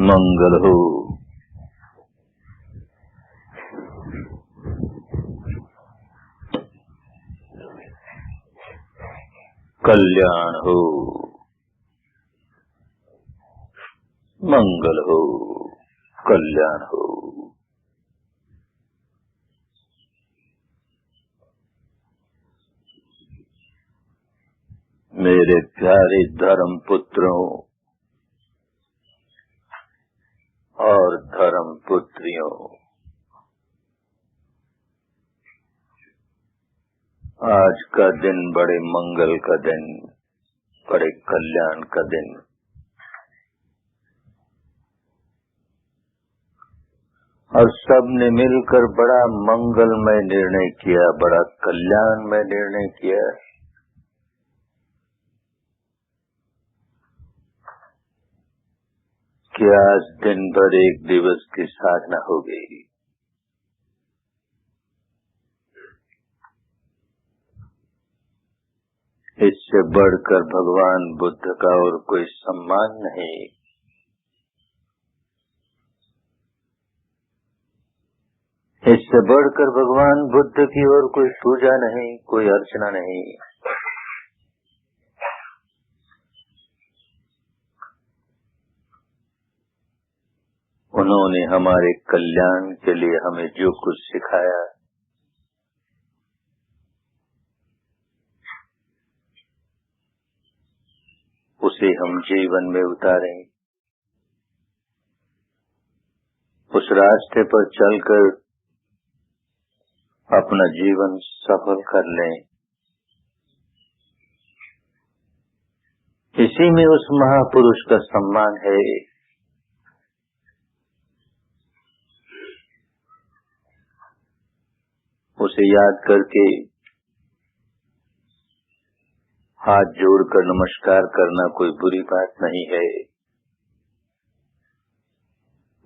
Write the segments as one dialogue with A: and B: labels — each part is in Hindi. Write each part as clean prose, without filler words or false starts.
A: मंगल हो। कल्याण हो। मंगल हो, कल्याण हो। मेरे प्यारे धर्म पुत्रों और धर्म पुत्रियों, आज का दिन बड़े मंगल का दिन, बड़े कल्याण का दिन। और सबने मिलकर बड़ा मंगलमय निर्णय किया, बड़ा कल्याणमय निर्णय किया कि आज दिन भर एक दिवस की साधना होगी। इससे बढ़कर भगवान बुद्ध का और कोई सम्मान नहीं, इससे बढ़कर भगवान बुद्ध की और कोई पूजा नहीं, कोई अर्चना नहीं। उन्होंने हमारे कल्याण के लिए हमें जो कुछ सिखाया, उसे हम जीवन में उतारें, उस रास्ते पर चलकर अपना जीवन सफल कर लें। इसी में उस महापुरुष का सम्मान है। उसे याद करके हाथ जोड़कर नमस्कार करना कोई बुरी बात नहीं है।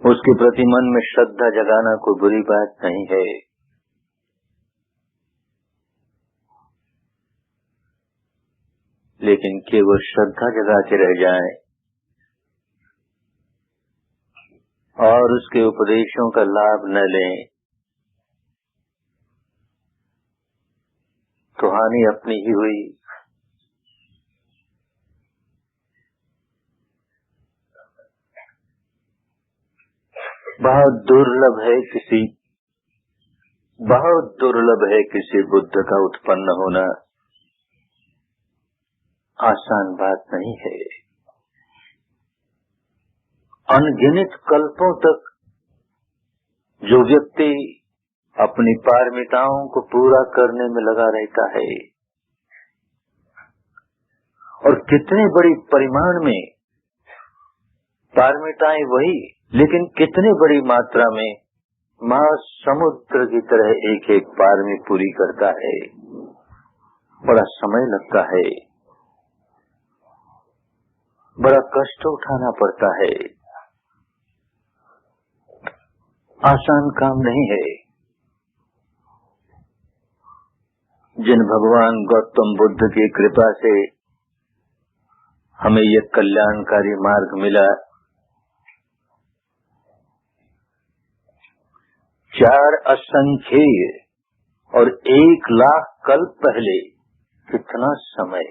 A: उसके प्रति मन में श्रद्धा जगाना कोई बुरी बात नहीं है। लेकिन केवल श्रद्धा जगा के रह जाएं और उसके उपदेशों का लाभ न लें तो हानि अपनी ही हुई। बहुत दुर्लभ है किसी बुद्ध का उत्पन्न होना, आसान बात नहीं है। अनगिनत कल्पों तक जो व्यक्ति अपनी पारमिताओं को पूरा करने में लगा रहता है, और कितने बड़ी परिमाण में पारमिताएं वही, लेकिन कितने बड़ी मात्रा में महासमुद्र की तरह एक एक पारमी पूरी करता है। बड़ा समय लगता है, बड़ा कष्ट उठाना पड़ता है, आसान काम नहीं है। जिन भगवान गौतम बुद्ध की कृपा से हमें यह कल्याणकारी मार्ग मिला, 4 असंख्य और 1,00,000 कल्प पहले, कितना समय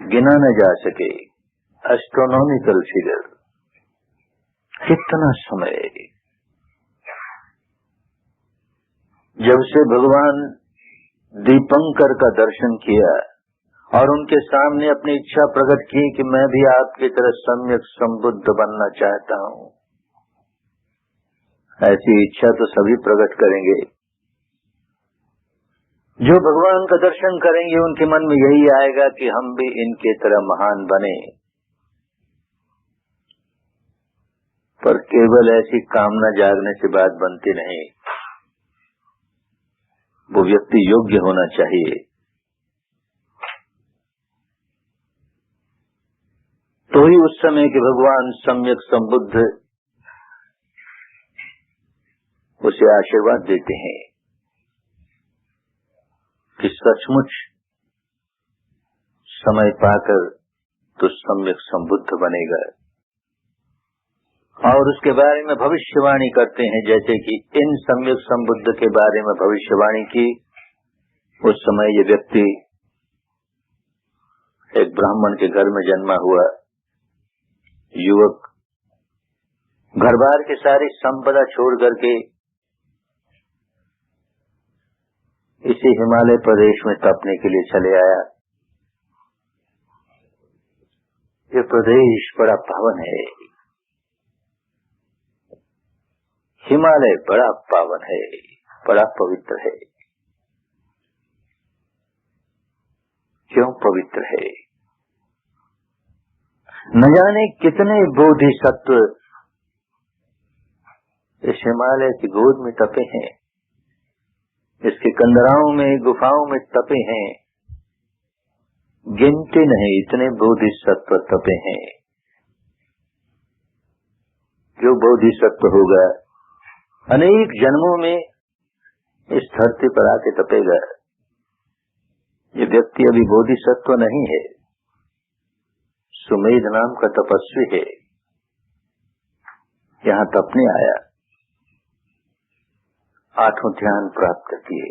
A: गिना न जा सके, एस्ट्रोनॉमिकल फिगर, कितना समय। जब से भगवान दीपंकर का दर्शन किया और उनके सामने अपनी इच्छा प्रकट की कि मैं भी आपकी तरह सम्यक संबुद्ध बनना चाहता हूँ, ऐसी इच्छा तो सभी प्रकट करेंगे। जो भगवान का दर्शन करेंगे उनके मन में यही आएगा कि हम भी इनके तरह महान बने। पर केवल ऐसी कामना जागने से बात बनती नहीं, वो व्यक्ति योग्य होना चाहिए। तो ही उस समय के भगवान सम्यक संबुद्ध उसे आशीर्वाद देते हैं कि सचमुच समय पाकर तो सम्यक संबुद्ध बनेगा। और उसके बारे में भविष्यवाणी करते हैं, जैसे कि इन सम्यक संबुद्ध के बारे में भविष्यवाणी की। उस समय ये व्यक्ति एक ब्राह्मण के घर में जन्मा हुआ युवक, घर बार की सारी संपदा छोड़ करके इसी हिमालय प्रदेश में तपने के लिए चले आया। ये प्रदेश बड़ा पावन है, हिमालय बड़ा पावन है, बड़ा पवित्र है। क्यों पवित्र है? न जाने कितने बोधिसत्व इस हिमालय की गोद में तपे हैं, इसके कंदराओं में गुफाओं में तपे हैं, गिनती नहीं इतने बोधिसत्व तपे हैं। जो बोधिसत्व होगा अनेक जन्मों में इस धरती पर आके तपेगा। ये व्यक्ति अभी बोधिसत्व नहीं है, सुमेध नाम का तपस्वी है, यहाँ तपने आया। 8 ध्यान प्राप्त किए,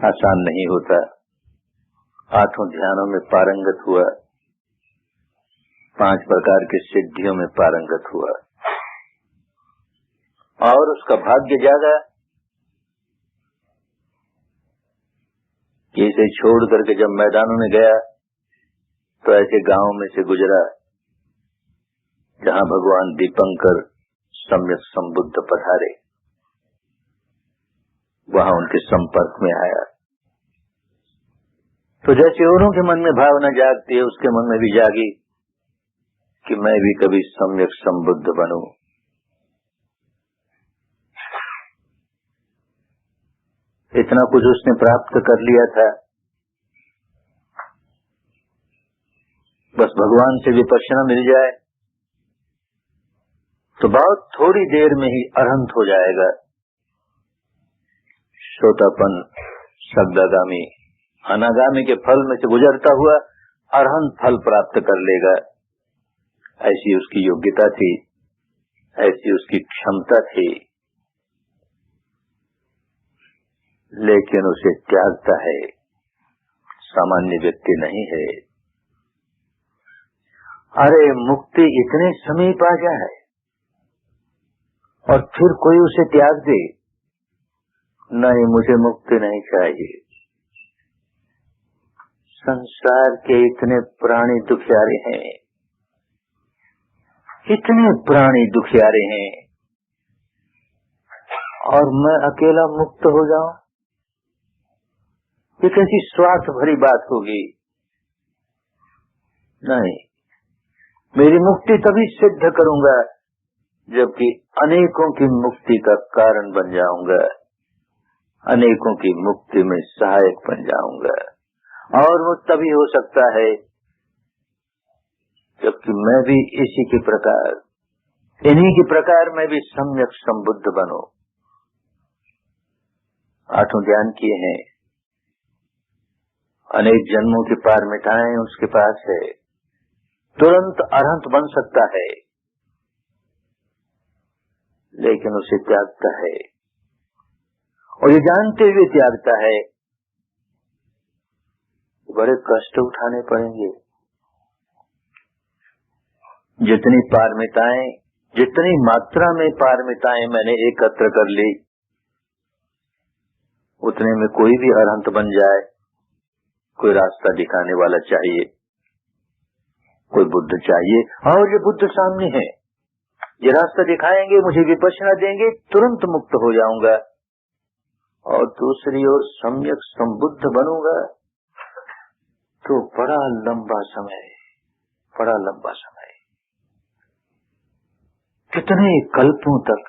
A: आसान नहीं होता। 8 ध्यानों में पारंगत हुआ, 5 प्रकार की सिद्धियों में पारंगत हुआ, और उसका भाग्य जागा कि इसे छोड़ करके जब मैदानों में गया तो ऐसे गांव में से गुजरा जहां भगवान दीपंकर सम्यक संबुद्ध पधारे, वहां उनके संपर्क में आया। तो जैसे औरों के मन में भावना जागती है, उसके मन में भी जागी कि मैं भी कभी सम्यक संबुद्ध बनूं। इतना कुछ उसने प्राप्त कर लिया था, बस भगवान से विपश्यना मिल जाए तो बहुत थोड़ी देर में ही अरहंत हो जाएगा। श्रोतापन, शब्दागामी, अनागामी के फल में से गुजरता हुआ अरहंत फल प्राप्त कर लेगा। ऐसी उसकी योग्यता थी, ऐसी उसकी क्षमता थी, लेकिन उसे त्यागता है, सामान्य व्यक्ति नहीं है। अरे मुक्ति इतने समीप आ जाए और फिर कोई उसे त्याग दे, नहीं मुझे मुक्ति नहीं चाहिए। संसार के इतने प्राणी दुखियारे हैं, इतने प्राणी दुखियारे हैं, और मैं अकेला मुक्त हो जाऊं, ये कैसी स्वार्थ भरी बात होगी। नहीं, मेरी मुक्ति तभी सिद्ध करूंगा जबकि अनेकों की मुक्ति का कारण बन जाऊंगा, अनेकों की मुक्ति में सहायक बन जाऊंगा। और वो तभी हो सकता है जबकि मैं भी इसी के प्रकार, इन्हीं के प्रकार मैं भी सम्यक संबुद्ध बनूं। 8 ध्यान किए हैं, अनेक जन्मों की पारमिताएं उसके पास है, तुरंत अरहंत बन सकता है, लेकिन उसे त्यागता है, और ये जानते हुए त्यागता है बड़े कष्ट उठाने पड़ेंगे। जितनी पारमिताएं, जितनी मात्रा में पारमिताएं मैंने एकत्र कर ली, उतने में कोई भी अरहंत बन जाए, कोई रास्ता दिखाने वाला चाहिए, कोई बुद्ध चाहिए, और ये बुद्ध सामने है, ये रास्ता दिखाएंगे, मुझे विपश्यना देंगे, तुरंत मुक्त हो जाऊंगा। और दूसरी ओर सम्यक संबुद्ध बनूंगा तो बड़ा लंबा समय, बड़ा लंबा समय, कितने कल्पों तक,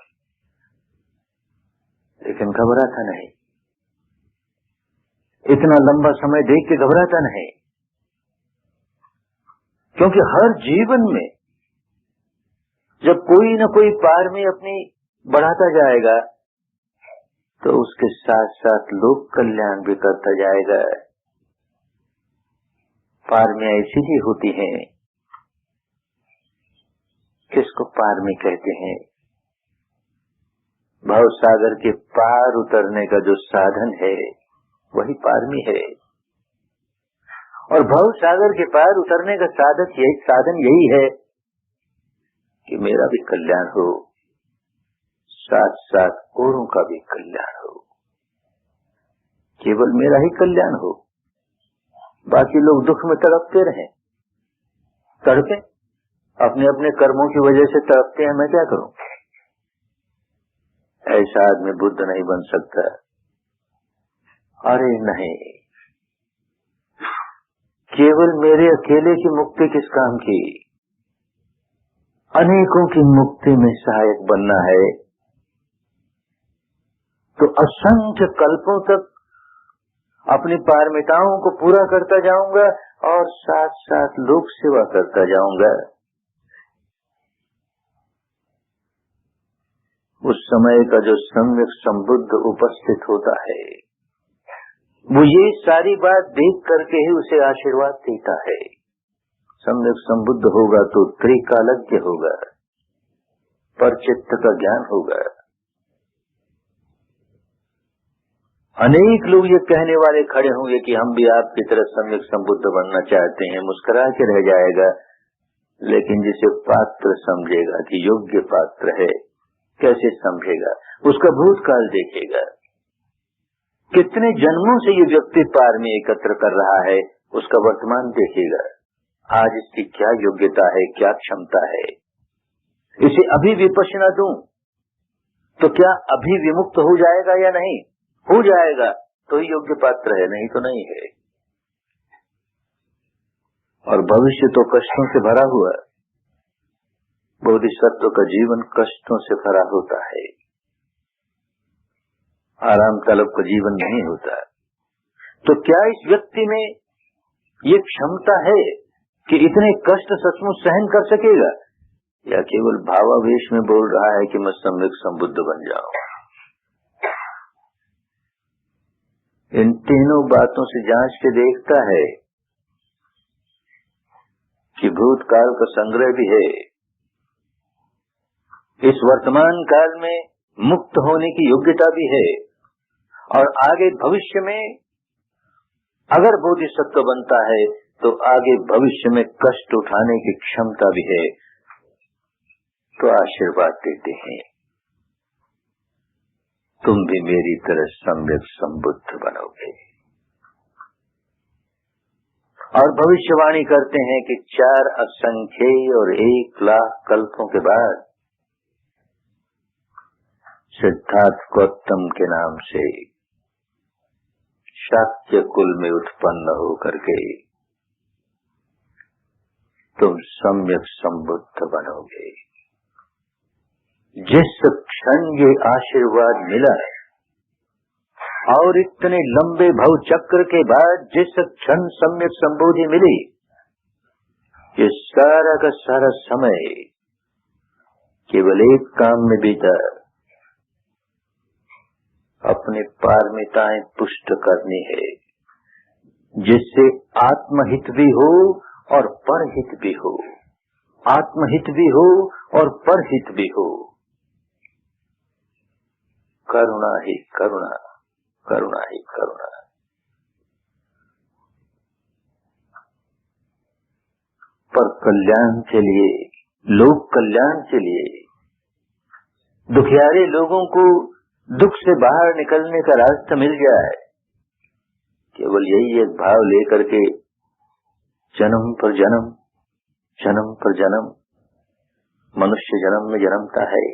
A: लेकिन घबराता नहीं, इतना लंबा समय देख के घबराता नहीं, क्योंकि हर जीवन में जब कोई न कोई पार में अपनी बढ़ाता जाएगा तो उसके साथ साथ लोक कल्याण भी करता जाएगा। पार में ऐसी ही होती हैं, किसको पारमी कहते हैं? भव सागर के पार उतरने का जो साधन है वही पारमी है। और भव सागर के पार उतरने का साधन यही है कि मेरा भी कल्याण हो, साथ साथ औरों का भी कल्याण हो। केवल मेरा ही कल्याण हो, बाकी लोग दुख में तड़पते रहें। तड़पे, अपने अपने कर्मों की वजह से तड़पते हैं, मैं क्या करूं? ऐसा आदमी बुद्ध नहीं बन सकता। अरे नहीं, केवल मेरे अकेले की मुक्ति किस काम की? अनेकों की मुक्ति में सहायक बनना है तो असंख्य कल्पों तक अपनी पारमिताओं को पूरा करता जाऊंगा और साथ साथ लोक सेवा करता जाऊंगा। उस समय का जो सम्यक संबुद्ध उपस्थित होता है वो ये सारी बात देख करके ही उसे आशीर्वाद देता है। सम्यक संबुद्ध होगा तो त्रिकालज्ञ होगा, परचित्त का ज्ञान होगा। अनेक लोग ये कहने वाले खड़े होंगे कि हम भी आपकी तरह सम्यक संबुद्ध बनना चाहते हैं, मुस्कुरा के रह जाएगा। लेकिन जिसे पात्र समझेगा कि योग्य पात्र है, कैसे समझेगा? उसका भूतकाल देखेगा, कितने जन्मों से ये व्यक्ति पारमी एकत्र कर रहा है, उसका वर्तमान देखेगा, आज इसकी क्या योग्यता है, क्या क्षमता है। इसे अभी विपश्यना दूं तो क्या अभी विमुक्त हो जाएगा या नहीं? हो जाएगा तो ही योग्य पात्र है, नहीं तो नहीं है। और भविष्य तो कष्टों से भरा हुआ। बोधिसत्व का जीवन कष्टों से भरा होता है, आराम तलब का जीवन नहीं होता। तो क्या इस व्यक्ति में ये क्षमता है कि इतने कष्ट सचमुच सहन कर सकेगा, या केवल भावावेश में बोल रहा है कि मैं सम्यक संबुद्ध बन जाऊं? इन तीनों बातों से जांच के देखता है कि भूतकाल का संग्रह भी है, इस वर्तमान काल में मुक्त होने की योग्यता भी है, और आगे भविष्य में अगर बोधिसत्व बनता है तो आगे भविष्य में कष्ट उठाने की क्षमता भी है। तो आशीर्वाद देते हैं, तुम भी मेरी तरह सम्यक संबुद्ध बनोगे। और भविष्यवाणी करते हैं कि 4 असंख्य और 1 लाख कल्पों के बाद सिद्धार्थ गौतम के नाम से शाक्य कुल में उत्पन्न होकर के तुम सम्यक संबुद्ध बनोगे। जिस क्षण ये आशीर्वाद मिला और इतने लंबे भव चक्र के बाद जिस क्षण सम्यक संबोधि मिली, ये सारा का सारा समय केवल एक काम में बीता, अपनी पारमिताएं पुष्ट करनी है, जिससे आत्महित भी हो और परहित भी हो, आत्महित भी हो और परहित भी हो। करुणा ही करुणा, करुणा ही करुणा। पर कल्याण के लिए, लोक कल्याण के लिए, दुखियारे लोगों को दुख से बाहर निकलने का रास्ता मिल जाए, केवल यही एक भाव लेकर के जन्म पर जन्म, जन्म पर जन्म मनुष्य जन्म में जन्मता है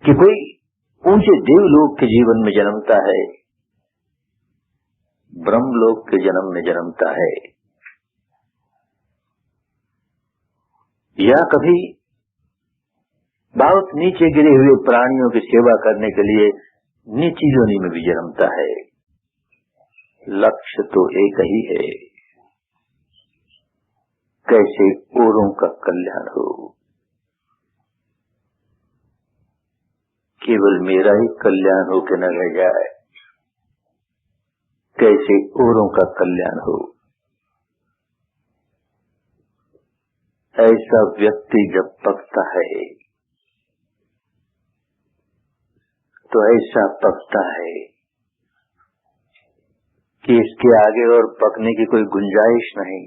A: कि कोई ऊंचे देवलोक के जीवन में जन्मता है, ब्रह्मलोक के जन्म में जन्मता है, या कभी बहुत नीचे गिरे हुए प्राणियों की सेवा करने के लिए नीची योनि में भी जन्मता है। लक्ष्य तो एक ही है, कैसे औरों का कल्याण हो। केवल मेरा ही कल्याण हो के न रह जाए, कैसे औरों का कल्याण हो। ऐसा व्यक्ति जब पकता है तो ऐसा पकता है कि इसके आगे और पकने की कोई गुंजाइश नहीं।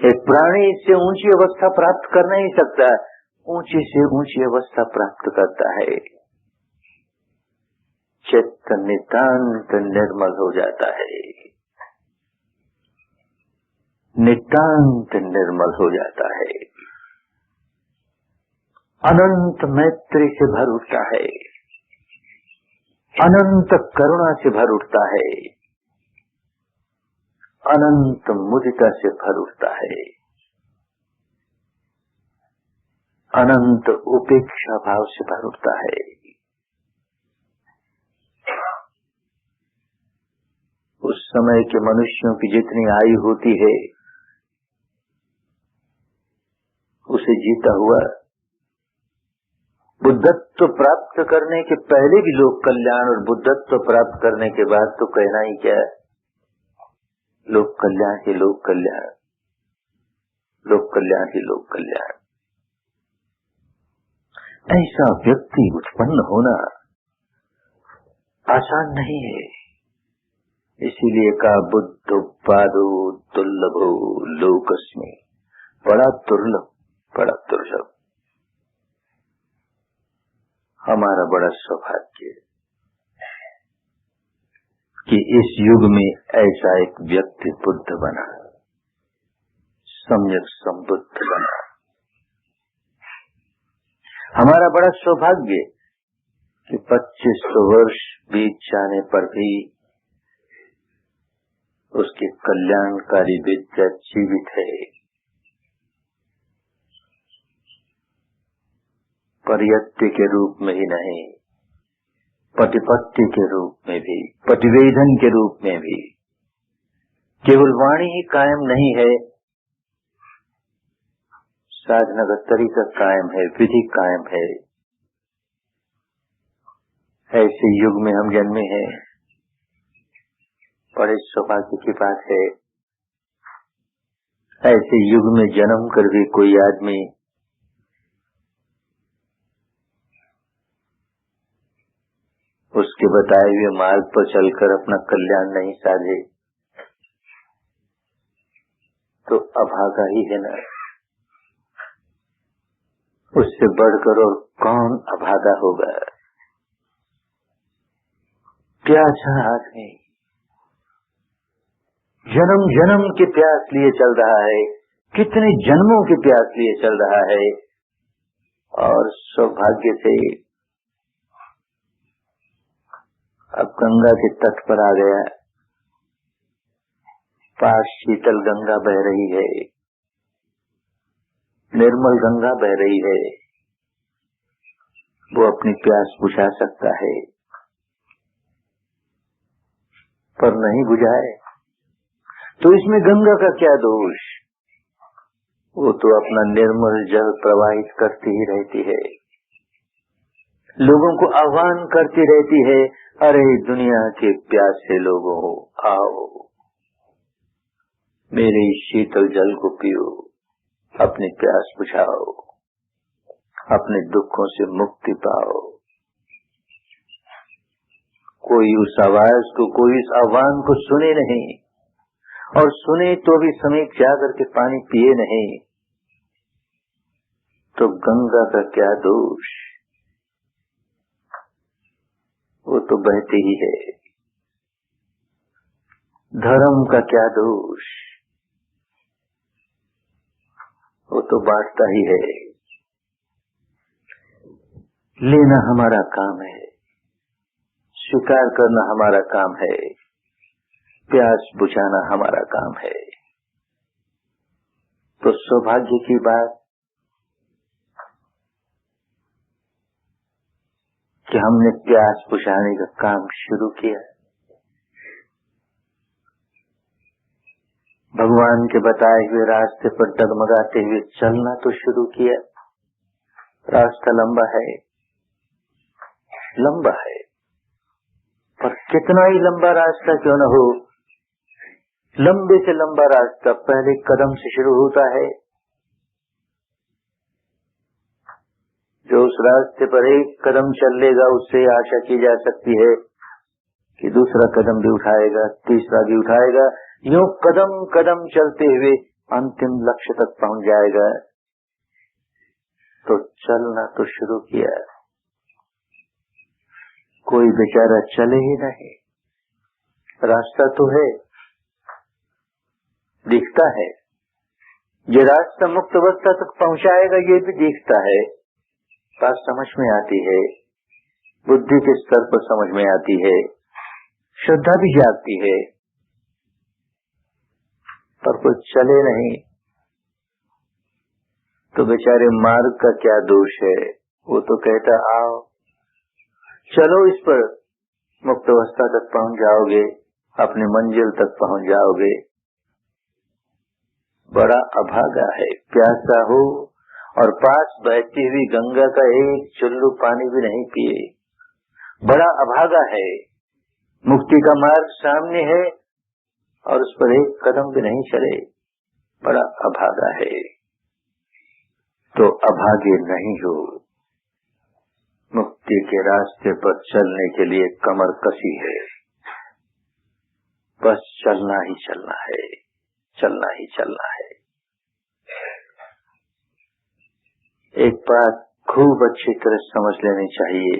A: एक प्राणी इससे ऊंची अवस्था प्राप्त कर नहीं सकता, ऊंची से ऊंची अवस्था प्राप्त करता है। चित्त नितांत निर्मल हो जाता है, नितांत निर्मल हो जाता है, अनंत मैत्री से भर उठता है, अनंत करुणा से भर उठता है, अनंत मुदिता से भर उठता है, अनंत उपेक्षा भाव से भर उठता है। उस समय के मनुष्यों की जितनी आयु होती है उसे जीता हुआ बुद्धत्व प्राप्त करने के पहले भी लोक कल्याण और बुद्धत्व प्राप्त करने के बाद तो कहना ही क्या, लोक कल्याण ही लोक कल्याण, लोक कल्याण ही लोक कल्याण। ऐसा व्यक्ति उत्पन्न होना आसान नहीं है। इसीलिए कहा बुद्ध पादो दुर्लभो लोकस्मि, बड़ा दुर्लभ, बड़ा दुर्लभ। हमारा बड़ा सौभाग्य कि इस युग में ऐसा एक व्यक्ति बुद्ध बना, सम्यक संबुद्ध बना। हमारा बड़ा सौभाग्य कि 2500 वर्ष बीत जाने पर भी उसकी कल्याणकारी विद्या जीवित है। परियत्य के रूप में ही नहीं, प्रतिपत्ति के रूप में भी, प्रतिवेदन के रूप में भी। केवल वाणी ही कायम नहीं है, साधना का तरीका कायम है, विधि कायम है। ऐसे युग में हम जन्मे हैं, बड़े सौभाग्य की बात है। ऐसे युग में जन्म कर भी कोई आदमी उसके बताए हुए मार्ग पर चलकर अपना कल्याण नहीं साधे तो अभागा ही है ना। उससे बढ़कर और कौन अभागा होगा। प्यासा आदमी जन्म जन्म के प्यास लिए चल रहा है, कितने जन्मों के प्यास लिए चल रहा है, और सौभाग्य से अब गंगा के तट पर आ गया। पास शीतल गंगा बह रही है, निर्मल गंगा बह रही है, वो अपनी प्यास बुझा सकता है, पर नहीं बुझाए तो इसमें गंगा का क्या दोष। वो तो अपना निर्मल जल प्रवाहित करती ही रहती है, लोगों को आह्वान करती रहती है, अरे दुनिया के प्यासे लोगों आओ, मेरे शीतल जल को पियो, अपनी प्यास बुझाओ, अपने दुखों से मुक्ति पाओ। कोई उस आवाज को, कोई इस आह्वान को सुने नहीं, और सुने तो भी समीप जाकर के पानी पिए नहीं, तो गंगा का क्या दोष, वो तो बहती ही है। धर्म का क्या दोष, वो तो बांटता ही है। लेना हमारा काम है, स्वीकार करना हमारा काम है, प्यास बुझाना हमारा काम है। तो सौभाग्य की बात कि हमने प्यास बुझाने का काम शुरू किया, भगवान के बताए हुए रास्ते पर डगमगाते हुए चलना तो शुरू किया। रास्ता लंबा है, लंबा है, पर कितना ही लंबा रास्ता क्यों न हो, लंबे से लंबा रास्ता पहले कदम से शुरू होता है। जो उस रास्ते पर एक कदम चल लेगा उससे आशा की जा सकती है कि दूसरा कदम भी उठाएगा, तीसरा भी उठाएगा। यूं कदम कदम चलते हुए अंतिम लक्ष्य तक पहुंच जाएगा। तो चलना तो शुरू किया, कोई बेचारा चले ही नहीं। रास्ता तो है, दिखता है। ये रास्ता मुक्त अवस्था तक पहुंचाएगा ये भी दिखता है। बात समझ में आती है, बुद्धि के स्तर पर समझ में आती है, श्रद्धा भी जागती है, पर कोई चले नहीं। तो बेचारे मार्ग का क्या दोष है? वो तो कहता आओ चलो इस पर, मुक्त अवस्था तक पहुंच जाओगे, अपनी मंजिल तक पहुंच जाओगे। बड़ा अभागा है, प्यासा हो और पास बहती हुई गंगा का एक चुल्लू पानी भी नहीं पिए। बड़ा अभागा है, मुक्ति का मार्ग सामने है और उस पर एक कदम भी नहीं चले। बड़ा अभागा है। तो अभागे नहीं हो, मुक्ति के रास्ते पर चलने के लिए कमर कसी है। बस चलना ही चलना है, चलना ही चलना है। एक बात खूब अच्छी तरह समझ लेनी चाहिए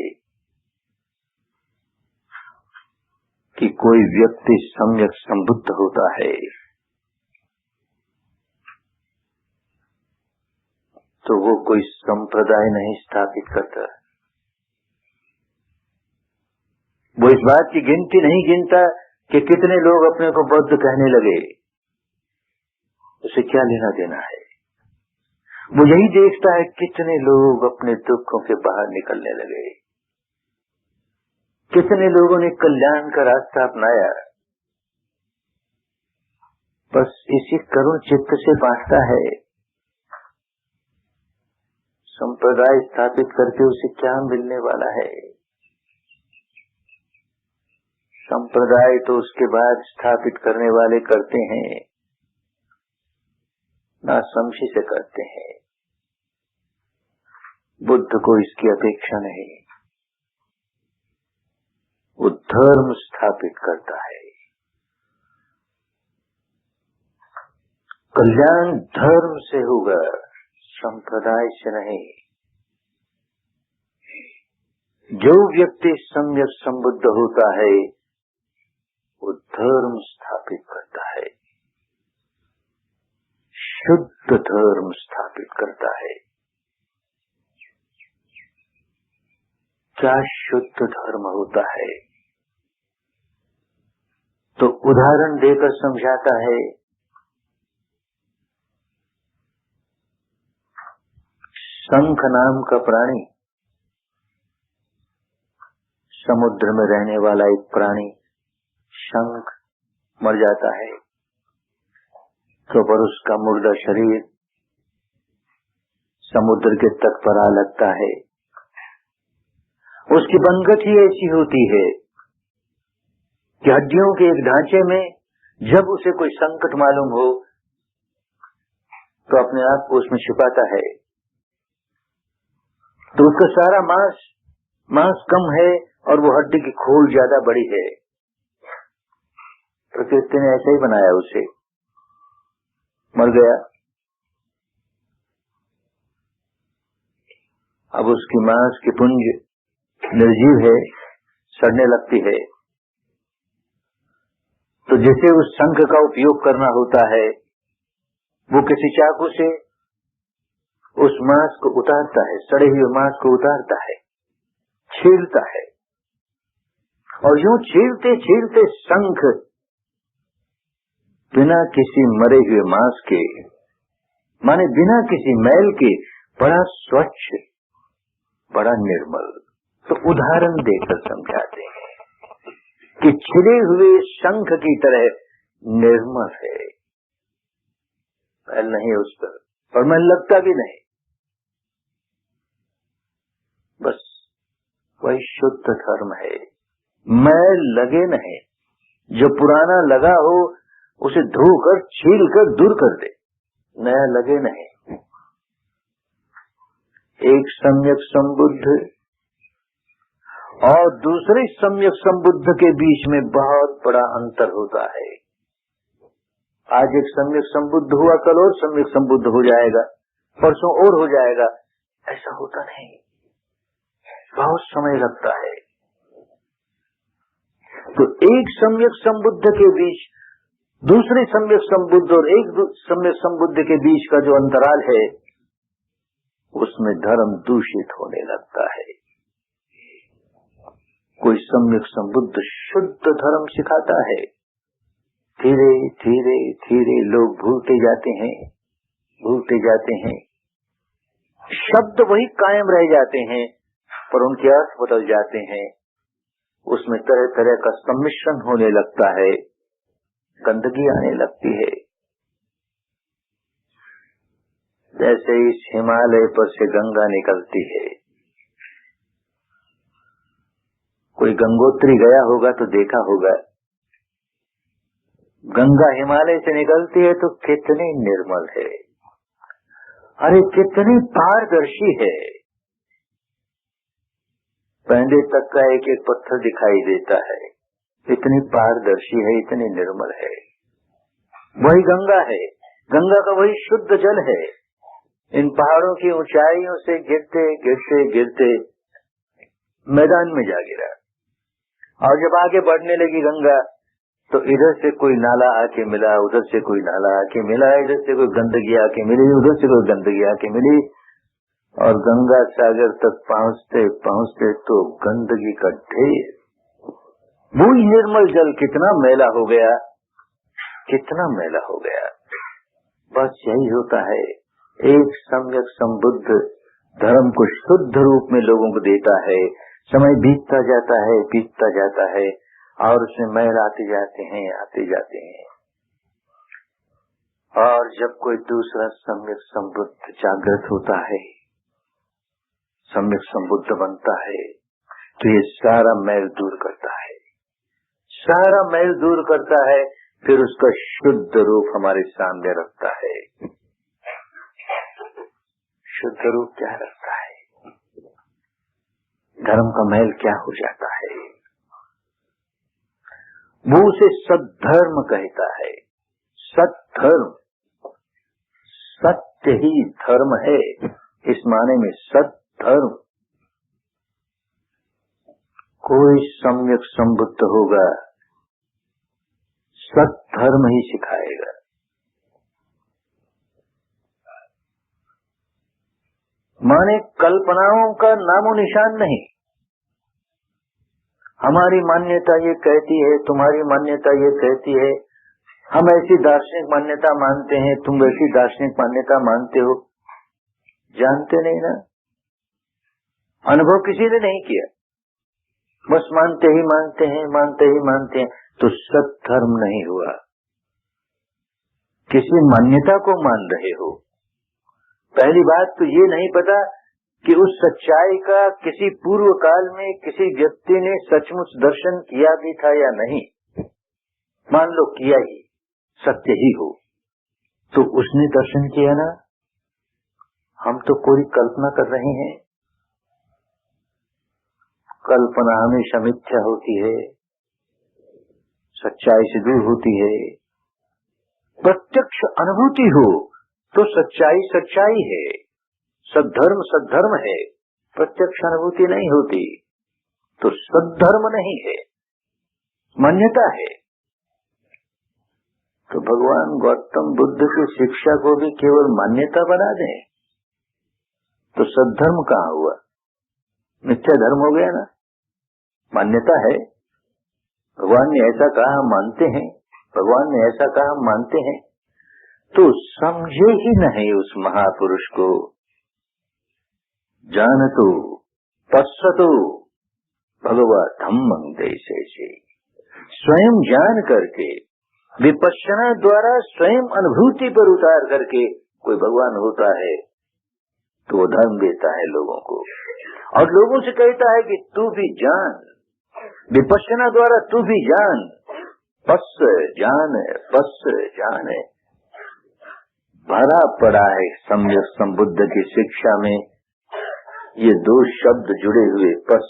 A: कि कोई व्यक्ति सम्यक संबुद्ध होता है तो वो कोई संप्रदाय नहीं स्थापित करता। वो इस बात की गिनती नहीं गिनता कि कितने लोग अपने को बौद्ध कहने लगे, उसे क्या लेना देना है। वो यही देखता है कितने लोग अपने दुखों के बाहर निकलने लगे, कितने लोगों ने कल्याण का रास्ता अपनाया। बस इसी करुण चित्त से बांटता है। संप्रदाय स्थापित करके उसे क्या मिलने वाला है? संप्रदाय तो उसके बाद स्थापित करने वाले करते हैं, ना समझी से करते हैं। बुद्ध को इसकी अपेक्षा नहीं, वो धर्म स्थापित करता है। कल्याण धर्म से होगा, संप्रदाय से नहीं। जो व्यक्ति सम्यक संबुद्ध होता है वो धर्म स्थापित करता है, शुद्ध धर्म स्थापित करता है। क्या शुद्ध धर्म होता है? तो उदाहरण देकर समझाता है। शंख नाम का प्राणी, समुद्र में रहने वाला एक प्राणी, शंख मर जाता है तो पर उसका मुर्दा शरीर समुद्र के तट पर आ लगता है। उसकी बनगत ही ऐसी होती है कि हड्डियों के एक ढांचे में जब उसे कोई संकट मालूम हो तो अपने आप को उसमें छिपाता है। तो उसका सारा मांस कम है और वो हड्डी की खोल ज्यादा बड़ी है। प्रकृति ने ऐसा ही बनाया उसे। मर गया, अब उसकी मांस की पुंज निर्जीव है, सड़ने लगती है। तो जिसे उस शंख का उपयोग करना होता है वो किसी चाकू से उस मांस को उतारता है, सड़े हुए मांस को उतारता है, छीलता है। और यूं छीलते छीलते शंख बिना किसी मरे हुए मांस के, माने बिना किसी मैल के, बड़ा स्वच्छ, बड़ा निर्मल। तो उदाहरण देकर समझाते हैं कि छिले हुए शंख की तरह निर्मल है। मैल नहीं उस पर, और मैल लगता भी नहीं। बस वही शुद्ध धर्म है, मैल लगे नहीं। जो पुराना लगा हो उसे धोकर छील कर दूर कर दे, नया लगे नहीं। एक सम्यक संबुद्ध और दूसरे सम्यक संबुद्ध के बीच में बहुत बड़ा अंतर होता है। आज एक सम्यक संबुद्ध हुआ, कल और सम्यक संबुद्ध हो जाएगा, परसों और हो जाएगा, ऐसा होता नहीं, बहुत समय लगता है। तो एक सम्यक संबुद्ध के बीच दूसरे सम्यक संबुद्ध और एक सम्यक संबुद्ध के बीच का जो अंतराल है, उसमें धर्म दूषित होने लगता है। कोई सम्यक संबुद्ध शुद्ध धर्म सिखाता है, धीरे धीरे धीरे लोग भूलते जाते हैं, शब्द वही कायम रह जाते हैं पर उनके अर्थ बदल जाते हैं, उसमें तरह तरह का सम्मिश्रण होने लगता है, गंदगी आने लगती है। जैसे इस हिमालय पर से गंगा निकलती है, कोई गंगोत्री गया होगा तो देखा होगा, गंगा हिमालय से निकलती है तो कितनी निर्मल है, अरे कितनी पारदर्शी है, पैंडे तक का एक एक पत्थर दिखाई देता है, इतनी पारदर्शी है, इतनी निर्मल है। वही गंगा है, गंगा का वही शुद्ध जल है, इन पहाड़ों की ऊंचाइयों से गिरते गिरते गिरते मैदान में जा गिरा, और जब आगे बढ़ने लगी गंगा तो इधर से कोई नाला आके मिला, उधर से कोई नाला आके मिला, इधर से कोई गंदगी आके मिली, उधर से कोई गंदगी आके मिली, और गंगा सागर तक पहुंचते पहुंचते तो गंदगी का ढेर। वो निर्मल जल कितना मैला हो गया, कितना मैला हो गया। बस यही होता है, एक सम्यक संबुद्ध धर्म को शुद्ध रूप में लोगों को देता है, समय बीतता जाता है और उसमें मैल आते जाते हैं। और जब कोई दूसरा सम्यक संबुद्ध जागृत होता है, सम्यक संबुद्ध बनता है, तो ये सारा मैल दूर करता है, फिर उसका शुद्ध रूप हमारे सामने रखता है। शुद्ध रूप क्या रखता है? धर्म का मैल क्या हो जाता है? वो उसे सद्धर्म कहता है। सद्धर्म, सत्य ही धर्म है, इस माने में सद्धर्म। कोई सम्यक संबुद्ध होगा, सद्धर्म ही सिखाएगा। माने कल्पनाओं का नामो निशान नहीं। हमारी मान्यता ये कहती है, तुम्हारी मान्यता ये कहती है, हम ऐसी दार्शनिक मान्यता मानते हैं, तुम वैसी दार्शनिक मान्यता मानते हो, जानते नहीं ना, अनुभव किसी ने नहीं किया, बस मानते हैं, तो सद्धर्म नहीं हुआ। किसी मान्यता को मान रहे हो। पहली बात तो ये नहीं पता कि उस सच्चाई का किसी पूर्व काल में किसी व्यक्ति ने सचमुच दर्शन किया भी था या नहीं। मान लो किया ही, सत्य ही हो, तो उसने दर्शन किया ना, हम तो कोई कल्पना कर रहे हैं। कल्पना हमेशा मिथ्या होती है, सच्चाई से दूर होती है। प्रत्यक्ष अनुभूति हो तो सच्चाई सच्चाई है, सद्धर्म सद्धर्म है। प्रत्यक्ष अनुभूति नहीं होती तो सद्धर्म नहीं है, मान्यता है। तो भगवान गौतम बुद्ध की शिक्षा को भी केवल मान्यता बना दें तो सद्धर्म कहाँ हुआ? मिथ्या धर्म हो गया ना। मान्यता है, भगवान ने ऐसा कहा हम मानते हैं, भगवान ने ऐसा कहा हम मानते हैं, तो समझे ही नहीं उस महापुरुष को। जानतो पश्यतो भगवा धम्मं देशे, स्वयं जान करके विपश्यना द्वारा स्वयं अनुभूति पर उतार करके कोई भगवान होता है तो वो धर्म देता है लोगों को, और लोगों से कहता है कि तू भी जान, विपश्यना द्वारा तू भी जान, पस जाने भरा पड़ा है सम्यक संबुद्ध की शिक्षा में ये दो शब्द जुड़े हुए, पस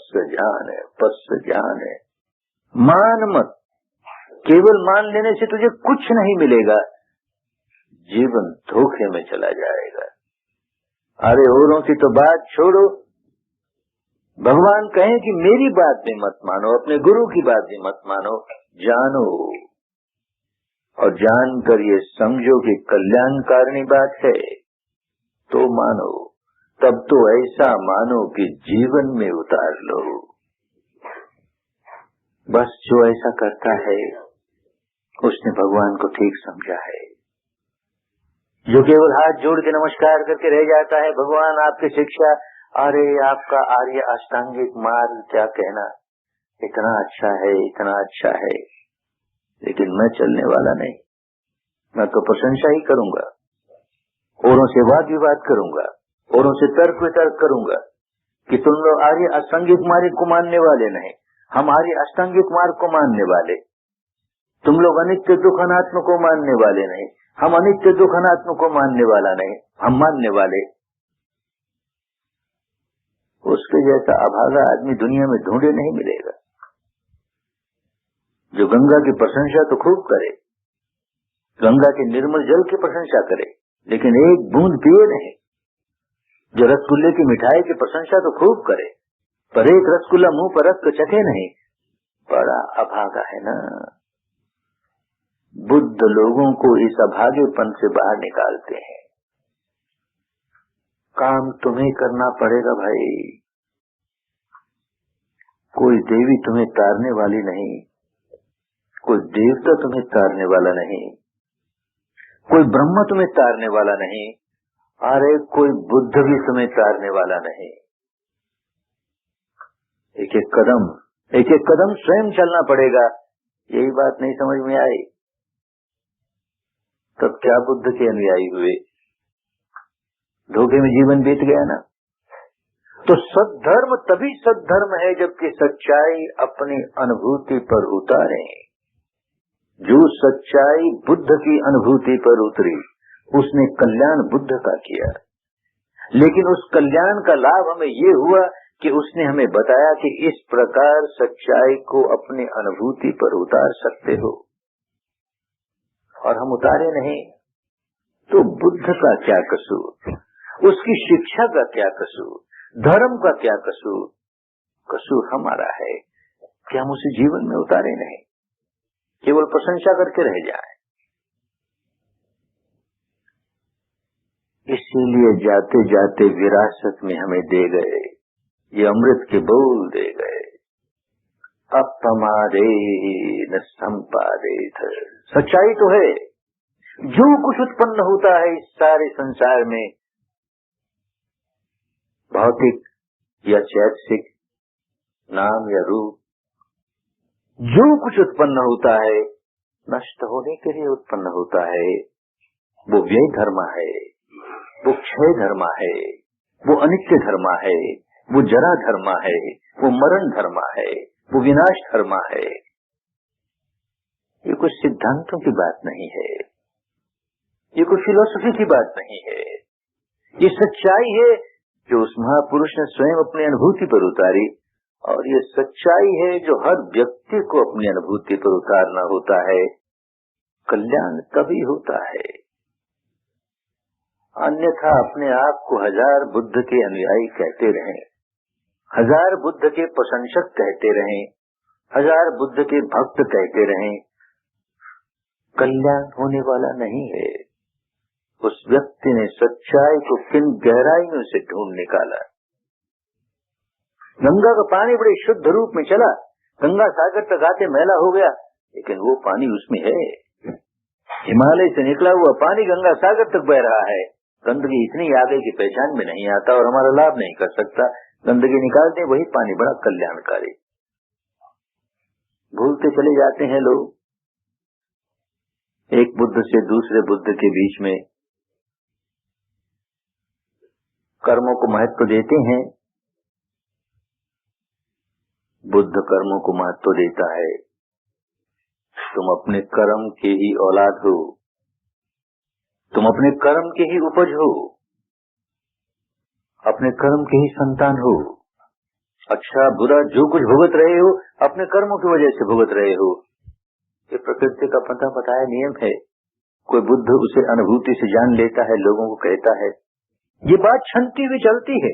A: जाने। मान मत, केवल मान लेने से तुझे कुछ नहीं मिलेगा, जीवन धोखे में चला जाएगा। अरे औरों की तो बात छोड़ो, भगवान कहें कि मेरी बात भी मत मानो, अपने गुरु की बात भी मत मानो, जानो और जानकर ये समझो कि कल्याणकारिणी बात है तो मानो। तब तो ऐसा मानो कि जीवन में उतार लो। बस जो ऐसा करता है उसने भगवान को ठीक समझा है। जो केवल हाथ जोड़ के नमस्कार करके रह जाता है, भगवान आपकी शिक्षा, अरे आपका आर्य अष्टांगिक मार्ग क्या कहना, इतना अच्छा है, इतना अच्छा है, लेकिन मैं चलने वाला नहीं। मैं तो प्रशंसा ही करूंगा, औरों से वाद विवाद करूंगा, औरों से तर्क वितर्क करूंगा कि तुम लोग आर्य अष्टांगिक मार्ग को मानने वाले नहीं, हम आर्य अष्टांगिक मार्ग को मानने वाले। तुम लोग अनित्य दुख अनात्म को मानने वाले नहीं, हम अनित्य दुख अनात्म को मानने वाला नहीं, हम मानने वाले। उसके जैसा अभागा आदमी दुनिया में ढूंढे नहीं मिलेगा, जो गंगा की प्रशंसा तो खूब करे, गंगा के निर्मल जल की प्रशंसा करे, लेकिन एक बूंद पिए नहीं। जो रसगुल्ले की मिठाई की प्रशंसा तो खूब करे, पर एक रसगुल्ला मुंह पर रख कर चखे नहीं, बड़ा अभागा है ना। बुद्ध लोगों को इस अभागेपन से बाहर निकालते हैं। काम तुम्हें करना पड़ेगा भाई, कोई देवी तुम्हें तारने वाली नहीं, कोई देवता तुम्हें तारने वाला नहीं, कोई ब्रह्मा तुम्हें तारने वाला नहीं, अरे कोई बुद्ध भी तुम्हें तारने वाला नहीं। एक एक कदम स्वयं चलना पड़ेगा। यही बात नहीं समझ में आई तब क्या बुद्ध के अनुयायी हुए, धोखे में जीवन बीत गया ना। तो सद्धर्म तभी सद्धर्म है जबकि सच्चाई अपनी अनुभूति पर उतारे। जो सच्चाई बुद्ध की अनुभूति पर उतरी उसने कल्याण बुद्ध का किया, लेकिन उस कल्याण का लाभ हमें ये हुआ कि उसने हमें बताया कि इस प्रकार सच्चाई को अपनी अनुभूति पर उतार सकते हो, और हम उतारे नहीं। तो बुद्ध का क्या कसूर, उसकी शिक्षा का क्या कसूर, धर्म का क्या कसूर? कसूर हमारा है कि हम उसे जीवन में उतारे नहीं, केवल प्रशंसा करके रह जाएं। इसीलिए जाते जाते विरासत में हमें दे गए, ये अमृत के बोल दे गए, अपमादे न संपादित। सच्चाई तो है, जो कुछ उत्पन्न होता है इस सारे संसार में, भौतिक या चैतसिक, नाम या रूप, जो कुछ उत्पन्न होता है नष्ट होने के लिए उत्पन्न होता है। वो व्यय धर्म है, वो क्षय धर्म है, वो अनित्य धर्म है, वो जरा धर्म है, वो मरण धर्म है, वो विनाश धर्म है। ये कुछ सिद्धांतों की बात नहीं है, ये कोई फिलोसफी की बात नहीं है, ये सच्चाई है जो उस महापुरुष ने स्वयं अपनी अनुभूति पर उतारी, और ये सच्चाई है जो हर व्यक्ति को अपनी अनुभूति पर उतारना होता है। कल्याण तभी होता है, अन्यथा अपने आप को हजार बुद्ध के अनुयायी कहते रहें, हजार बुद्ध के प्रशंसक कहते रहें, हजार बुद्ध के भक्त कहते रहें, कल्याण होने वाला नहीं है। उस व्यक्ति ने सच्चाई को किन गहराइयों से ढूंढ निकाला। गंगा का पानी बड़े शुद्ध रूप में चला, गंगा सागर तक आते मैला हो गया, लेकिन वो पानी उसमें है। हिमालय से निकला हुआ पानी गंगा सागर तक बह रहा है। गंदगी इतनी आ गई कि पहचान में नहीं आता और हमारा लाभ नहीं कर सकता। गंदगी निकालते वही पानी बड़ा कल्याणकारी। भूलते चले जाते हैं लोग, एक बुद्ध से दूसरे बुद्ध के बीच में कर्मों को महत्व देते हैं। बुद्ध कर्मों को महत्व देता है, तुम अपने कर्म के ही औलाद हो, तुम अपने कर्म के ही उपज हो, अपने कर्म के ही संतान हो। अच्छा बुरा जो कुछ भुगत रहे हो अपने कर्मों की वजह से भुगत रहे हो। ये प्रकृति का पता बताया नियम है। कोई बुद्ध उसे अनुभूति से जान लेता है, लोगों को कहता है। ये बात छनती हुई चलती है।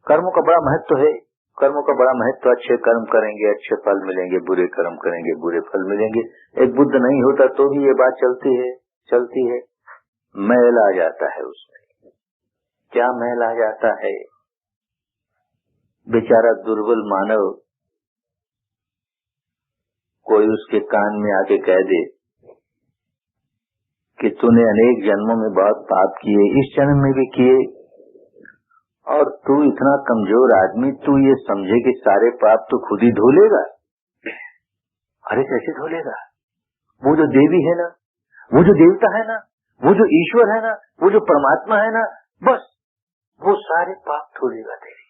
A: कर्मों का बड़ा महत्व है, कर्मों का बड़ा महत्व। अच्छे कर्म करेंगे अच्छे फल मिलेंगे, बुरे कर्म करेंगे बुरे फल मिलेंगे। एक बुद्ध नहीं होता तो भी ये बात चलती है। मैल आ जाता है उसमें। क्या मैल आ जाता है? बेचारा दुर्बल मानव, कोई उसके कान में आके कह दे कि तूने अनेक जन्मों में बहुत पाप किए, इस जन्म में भी किए, और तू इतना कमजोर आदमी, तू ये समझे कि सारे पाप तो खुद ही धो लेगा। अरे कैसे धो लेगा? वो जो देवी है ना, वो जो देवता है ना, वो जो ईश्वर है ना, वो जो परमात्मा है ना, बस वो सारे पाप धो लेगा तेरे।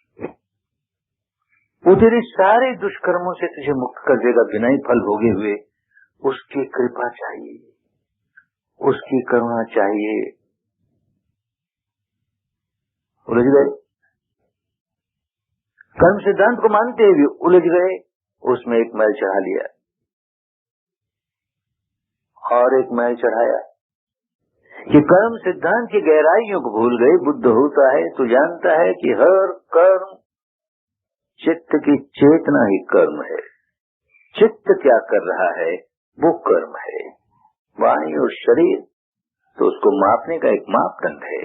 A: वो तेरे सारे दुष्कर्मों से तुझे मुक्त कर देगा बिना ही फल भोगे हुए। उसकी कृपा चाहिए, उसकी करुणा चाहिए। उलझ गए? कर्म सिद्धांत को मानते हुए उलझ गए, उसमें एक मैल चढ़ा लिया और एक मैल चढ़ाया कि कर्म सिद्धांत की गहराइयों को भूल गए। बुद्ध होता है तो जानता है कि हर कर्म चित्त की चेतना ही कर्म है। चित्त क्या कर रहा है वो कर्म है। वाणी और शरीर तो उसको मापने का एक मापदंड है।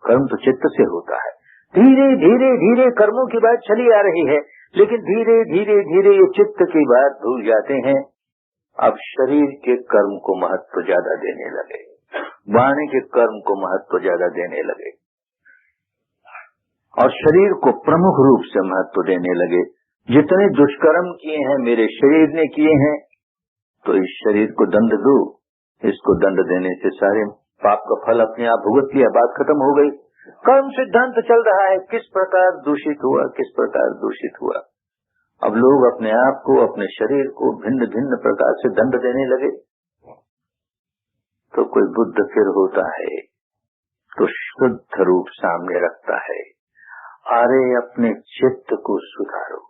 A: कर्म तो चित्त से होता है। धीरे धीरे धीरे कर्मों की बात चली आ रही है, लेकिन धीरे धीरे धीरे ये चित्त की बात भूल जाते हैं। अब शरीर के कर्म को महत्व ज्यादा देने लगे, वाणी के कर्म को महत्व ज्यादा देने लगे और शरीर को प्रमुख रूप से महत्व देने लगे। जितने दुष्कर्म किए हैं मेरे शरीर ने किए हैं, तो इस शरीर को दंड दो। इसको दंड देने से सारे पाप का फल अपने आप भुगत लिया, बात खत्म हो गई। कर्म सिद्धांत चल रहा है, किस प्रकार दूषित हुआ, किस प्रकार दूषित हुआ। अब लोग अपने आप को, अपने शरीर को भिन्न भिन्न प्रकार से दंड देने लगे। तो कोई बुद्ध फिर होता है तो शुद्ध रूप सामने रखता है, अरे अपने चित्त को सुधारो।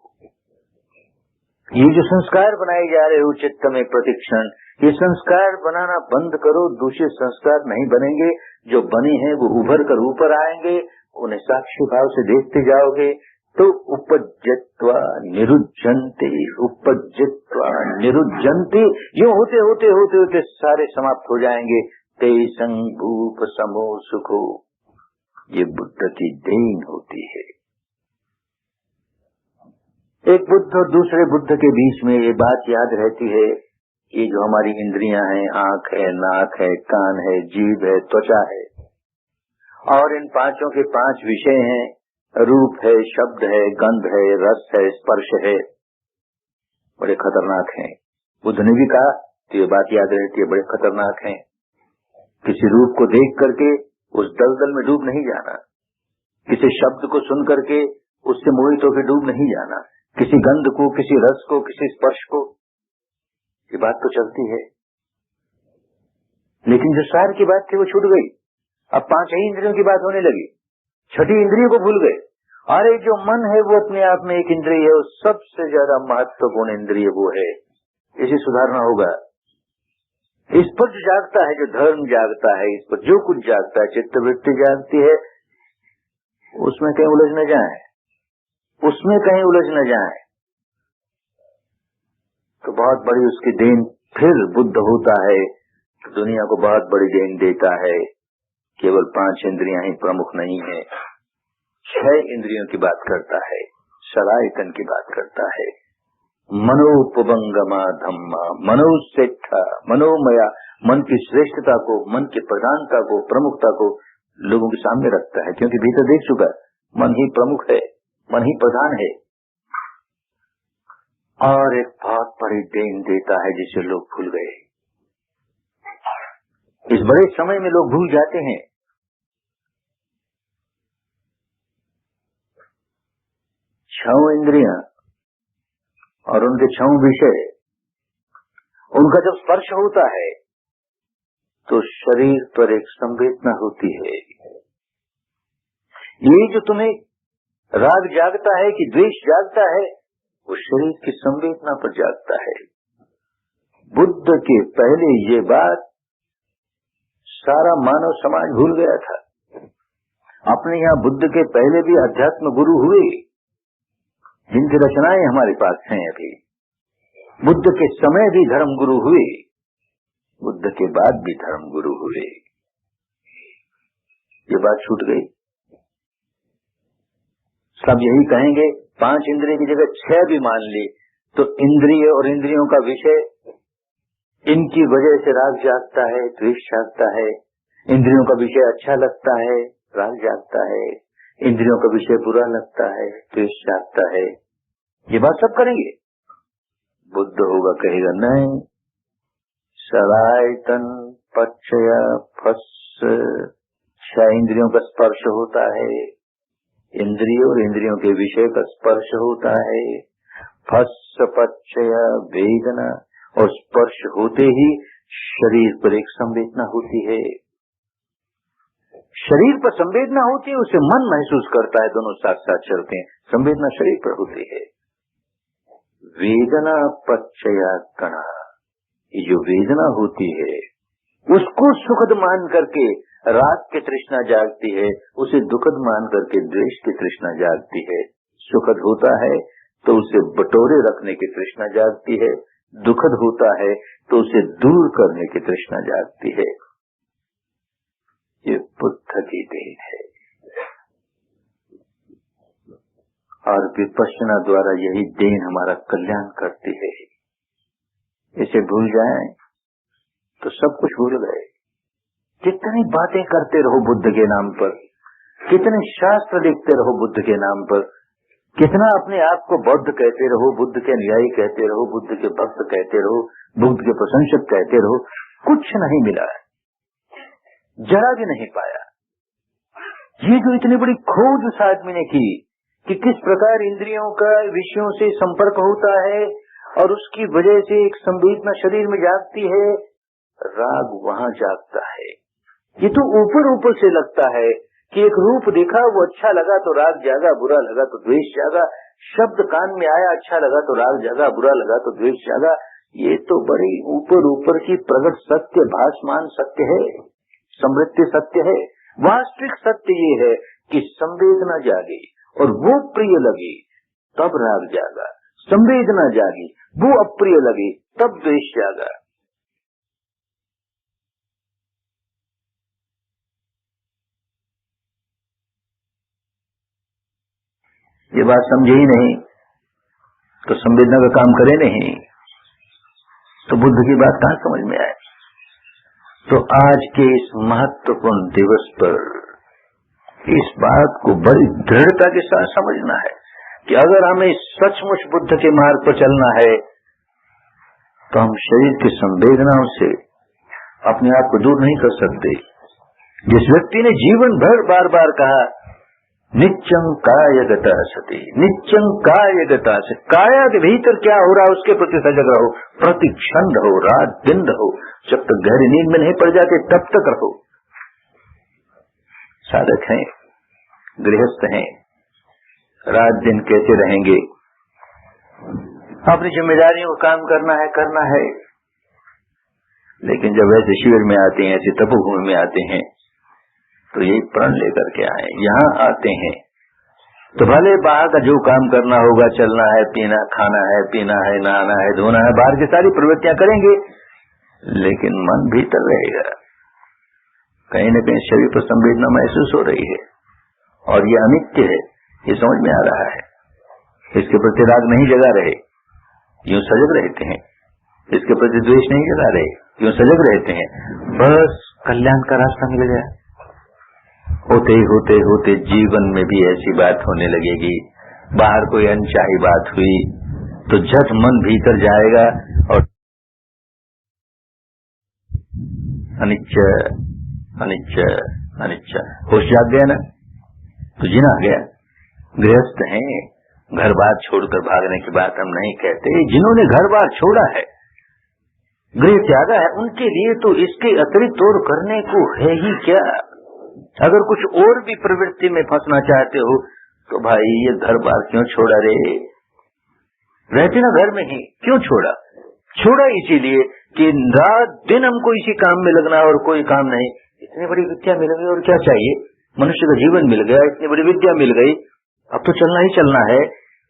A: ये जो संस्कार बनाए जा रहे हो चित्त में प्रतिक्षण, ये संस्कार बनाना बंद करो। दूसरे संस्कार नहीं बनेंगे, जो बने हैं वो उभर कर ऊपर आएंगे। उन्हें साक्षी भाव से देखते जाओगे तो उपज्यत्वा निरुज्जन्ति, उपज्यत्वा निरुज्जन्ति, यूं होते होते होते होते सारे समाप्त हो जाएंगे। तेसं भूप समो सुखो, ये बुद्ध की देन होती है। एक बुद्ध और दूसरे बुद्ध के बीच में ये बात याद रहती है, ये जो हमारी इंद्रियां हैं, आंख है, नाक है, कान है, जीभ है, त्वचा है, और इन पांचों के पांच विषय हैं, रूप है, शब्द है, गंध है, रस है, स्पर्श है, बड़े खतरनाक हैं। बुद्ध ने भी कहा तो ये बात याद रहती है, बड़े खतरनाक हैं। किसी रूप को देख करके उस दलदल में डूब नहीं जाना, किसी शब्द को सुन करके उससे मोहित होकर डूब नहीं जाना, किसी गंध को, किसी रस को, किसी स्पर्श को। ये बात तो चलती है, लेकिन जो सार की बात थी वो छूट गई। अब पांच ही इंद्रियों की बात होने लगी, छठी इंद्रियों को भूल गए। अरे जो मन है वो अपने आप में एक इंद्रिय है, सबसे ज्यादा महत्वपूर्ण इंद्रिय वो है, इसे सुधारना होगा। इस पर जो जागता है, जो धर्म जागता है, इस पर जो कुछ जागता है, चित्तवृत्ति जागती है, उसमें कहीं उलझ न जाए, उसमें कहीं उलझ न जाए तो बहुत बड़ी उसकी देन। फिर बुद्ध होता है दुनिया को बहुत बड़ी देन देता है। केवल पांच इंद्रियां ही प्रमुख नहीं है, 6 इंद्रियों की बात करता है, सलायतन की बात करता है। मनोपबंगमा धम्मा, मनोश्रेष्ठ, मनोमया, मन की श्रेष्ठता को, मन की प्रधानता को, प्रमुखता को लोगों के सामने रखता है, क्योंकि भीतर देख चुका है मन ही प्रमुख है, मन ही प्रधान है। और एक बहुत बड़ी देन देता है जिसे लोग भूल गए। इस बड़े समय में लोग भूल जाते हैं। 6 इंद्रियां और उनके 6 विषय उनका जब स्पर्श होता है तो शरीर पर एक संवेदना होती है। ये जो तुम्हें राग जागता है कि द्वेष जागता है, वो शरीर की संवेदना पर जागता है। बुद्ध के पहले ये बात सारा मानव समाज भूल गया था। अपने यहाँ बुद्ध के पहले भी अध्यात्म गुरु हुए, जिनकी रचनाएं हमारे पास हैं अभी। बुद्ध के समय भी धर्म गुरु हुए, बुद्ध के बाद भी धर्म गुरु हुए। ये बात छूट गई। सब यही कहेंगे 5 इंद्रिय की जगह 6 भी मान ली तो इंद्रिय और इंद्रियों का विषय, इनकी वजह से राग जागता है, द्वेष जागता है। इंद्रियों का विषय अच्छा लगता है, राग जागता है। इंद्रियों का विषय बुरा लगता है, द्वेष जागता है। ये बात सब करेंगे। बुद्ध होगा कहेगा नहीं, सलायतन पक्षय फस 6 इंद्रियों का स्पर्श होता है, इंद्रियों और इंद्रियों के विषय का स्पर्श होता है। फस पक्षय वेदना, और स्पर्श होते ही शरीर पर एक संवेदना होती है। शरीर पर संवेदना होती है, उसे मन महसूस करता है, दोनों साथ साथ चलते हैं। संवेदना शरीर पर होती है। वेदना पक्षया कणा, ये जो वेदना होती है उसको सुखद मान करके राग की तृष्णा जागती है, उसे दुखद मान करके द्वेष की तृष्णा जागती है। सुखद होता है तो उसे बटोरे रखने की तृष्णा जागती है, दुखद होता है तो उसे दूर करने की तृष्णा जागती है। ये बुद्ध की देन है और विपश्यना द्वारा यही देन हमारा कल्याण करती है। इसे भूल जाएं तो सब कुछ भूल गए। कितनी बातें करते रहो बुद्ध के नाम पर, कितने शास्त्र लिखते रहो बुद्ध के नाम पर, कितना अपने आप को बौद्ध कहते रहो, बुद्ध के अनुयायी कहते रहो, बुद्ध के भक्त कहते रहो, बुद्ध के प्रशंसक कहते रहो, कुछ नहीं मिला, जरा भी नहीं पाया। ये जो इतनी बड़ी खोज उस आदमी ने की कि किस प्रकार इंद्रियों का विषयों से संपर्क होता है और उसकी वजह से एक संवेदना शरीर में जागती है, राग वहां जागता है। ये तो ऊपर ऊपर से लगता है कि एक रूप देखा, वो अच्छा लगा तो राग जागा, बुरा लगा तो द्वेष जागा। शब्द कान में आया, अच्छा लगा तो राग जागा, बुरा लगा तो द्वेष जागा। ये तो बड़ी ऊपर ऊपर की प्रगट सत्य, भासमान सत्य है, समृद्धि सत्य है। वास्तविक सत्य ये है कि संवेदना जागी और वो प्रिय लगी तब राग जागा, संवेदना जागी वो अप्रिय लगी तब द्वेष जागा। ये बात समझे ही नहीं तो संवेदना का काम करे नहीं तो बुद्ध की बात कहां समझ में आए। तो आज के इस महत्वपूर्ण दिवस पर इस बात को बड़ी दृढ़ता के साथ समझना है कि अगर हमें सचमुच बुद्ध के मार्ग पर चलना है तो हम शरीर की संवेदनाओं से अपने आप को दूर नहीं कर सकते। जिस व्यक्ति ने जीवन भर बार बार कहा नित्यं कायगता सति, नित्यं कायगता से, काया के भीतर क्या हो रहा है उसके प्रति सजग रहो, प्रति क्षण रहो, रात दिन रहो, जब तक गहरी नींद में नहीं पड़ जाते तब तक रहो। साधक हैं, गृहस्थ हैं, रात दिन कैसे रहेंगे, अपनी जिम्मेदारियों का काम करना है। लेकिन जब ऐसे शिविर में आते हैं, ऐसे तपोभूमि में आते हैं तो यही प्रण लेकर के आए। यहाँ आते हैं तो भले बाहर का जो काम करना होगा, चलना है, पीना, खाना है, पीना है, नहाना है, धोना है, बाहर की सारी प्रवृत्तियां करेंगे, लेकिन मन भीतर रहेगा। कहीं न कहीं शरीर पर संवेदना महसूस हो रही है और ये अनित्य है, ये समझ में आ रहा है। इसके प्रति राग नहीं जगा रहे, यूं सजग रहते हैं। इसके प्रति द्वेष नहीं जगा रहे, यूं सजग रहते हैं। बस कल्याण का रास्ता मिल गया। होते होते होते जीवन में भी ऐसी बात होने लगेगी, बाहर कोई अनचाही बात हुई तो झट मन भीतर जाएगा और अनिच्छ अनिच्छ अनिच्छ होश जाग गया ना, तो जिना गया। गृहस्थ हैं, घर बार छोड़कर भागने की बात हम नहीं कहते। जिन्होंने घर बार छोड़ा है गृह त्यागा है, उनके लिए तो इसके अतिरिक्त और करने को है ही क्या। अगर कुछ और भी प्रवृत्ति में फंसना चाहते हो तो भाई ये घर बार क्यों छोड़ा रे, रहते ना घर में ही, क्यों छोड़ा? छोड़ा इसीलिए कि रात दिन हमको इसी काम में लगना और कोई काम नहीं। इतनी बड़ी विद्या मिल गई और क्या चाहिए, मनुष्य का जीवन मिल गया, इतनी बड़ी विद्या मिल गई, अब तो चलना ही चलना है,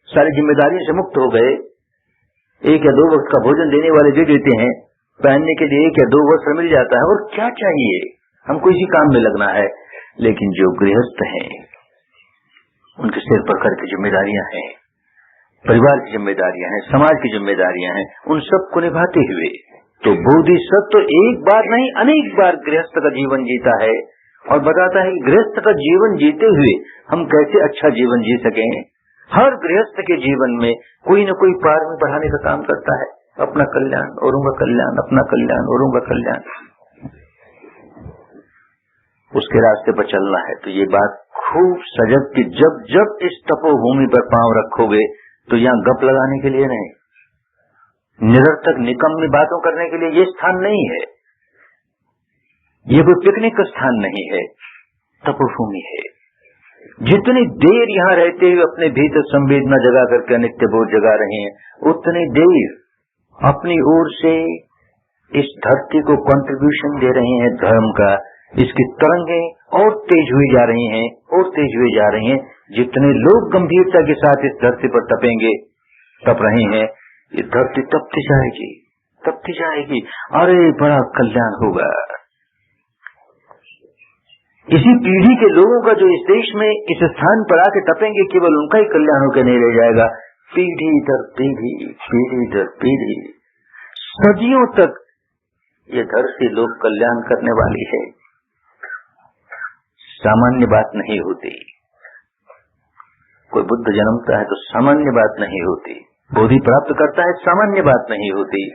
A: सारी जिम्मेदारियों से मुक्त हो गए। 1 या 2 वक्त का भोजन देने वाले दे देते हैं, पहनने के लिए 1 या 2 वस्त्र मिल जाता है, और क्या चाहिए, हमको इसी काम में लगना है। लेकिन जो गृहस्थ हैं उनके सिर पर घर की जिम्मेदारियां हैं, परिवार की जिम्मेदारियां हैं, समाज की जिम्मेदारियां हैं, उन सबको निभाते हुए तो बोधिसत्व तो एक बार नहीं अनेक बार गृहस्थ का जीवन जीता है और बताता है कि गृहस्थ का जीवन जीते हुए हम कैसे अच्छा जीवन जी सकें। हर गृहस्थ के जीवन में कोई न कोई पार में बढ़ाने का काम करता है, अपना कल्याण, औरों का कल्याण, अपना कल्याण, औरों का कल्याण, उसके रास्ते पर चलना है। तो ये बात खूब सजग कि जब जब इस तपोभूमि पर पांव रखोगे तो यहाँ गप लगाने के लिए नहीं, निरर्थक निकम्मी बातों करने के लिए ये स्थान नहीं है, ये कोई पिकनिक का स्थान नहीं है, तपोभूमि है। जितनी देर यहाँ रहते हुए अपने भीतर संवेदना जगा करके अनित्य बोध जगा रहे हैं, उतनी देर अपनी ओर से इस धरती को कंट्रीब्यूशन दे रहे हैं धर्म का। इसकी तरंगें और तेज हुई जा रही हैं, और तेज हुई जा रही हैं। जितने लोग गंभीरता के साथ इस धरती पर तपेंगे, तप रहे हैं, ये धरती तपती जाएगी, तपती जाएगी, अरे बड़ा कल्याण होगा। इसी पीढ़ी के लोगों का जो इस देश में इस स्थान पर आके तपेंगे, केवल उनका ही कल्याण होकर नहीं रह जाएगा, पीढ़ी दर पीढ़ी, पीढ़ी दर पीढ़ी, सदियों तक ये धरती लोक कल्याण करने वाली है। सामान्य बात नहीं होती, कोई बुद्ध जन्मता है तो सामान्य बात नहीं होती, बोधि प्राप्त करता है सामान्य बात नहीं होती,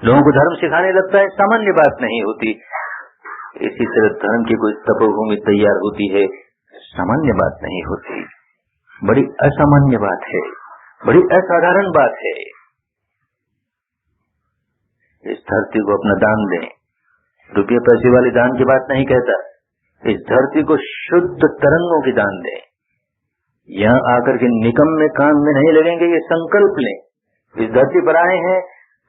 A: लोगों को धर्म सिखाने लगता है सामान्य बात नहीं होती। इसी तरह धर्म की कोई तपोभूमि तैयार होती है, सामान्य बात नहीं होती, बड़ी असामान्य बात है, बड़ी असाधारण बात है। इस धरती को अपना दान दें, रुपये पैसे वाले दान की बात नहीं कहता, इस धरती को शुद्ध तरंगों की दान दें। यहाँ आकर के निकम में काम में नहीं लगेंगे, ये संकल्प लें। इस धरती पर आए हैं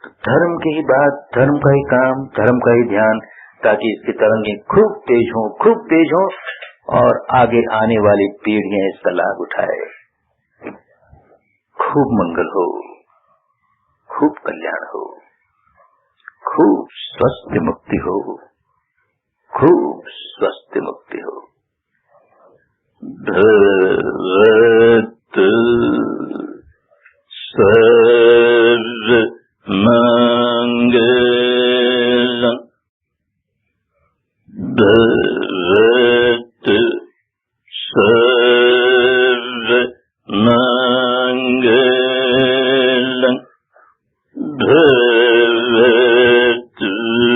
A: तो धर्म की ही बात, धर्म का ही काम, धर्म का ही ध्यान, ताकि इसकी तरंगें खूब तेज हों, खूब तेज हों, और आगे आने वाली पीढ़ियां इसका लाभ उठाए। खूब मंगल हो, खूब कल्याण हो, खूब स्वस्थ मुक्ति हो, खूब स्वस्थ मुक्ति हो। भवतु सर्व मंगलम्, भवतु सर्व मंगलम्, भवतु सर्व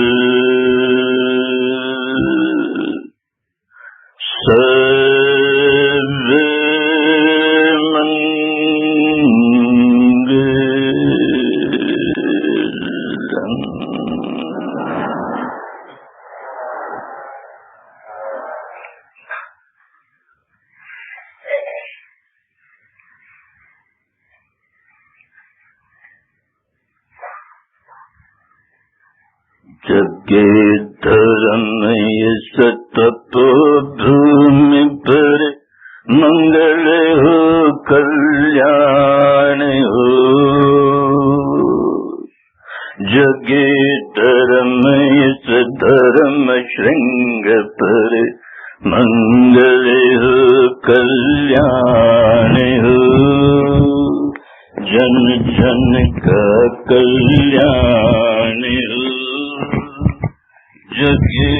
A: मंगलम्। जगे धर्मय तपोभूमि पर मंगल हो कल्याण हो। जगे धर्मय धर्म श्रृंग पर मंगल हो कल्याण हो। जन जन का कल्याण हो। जगे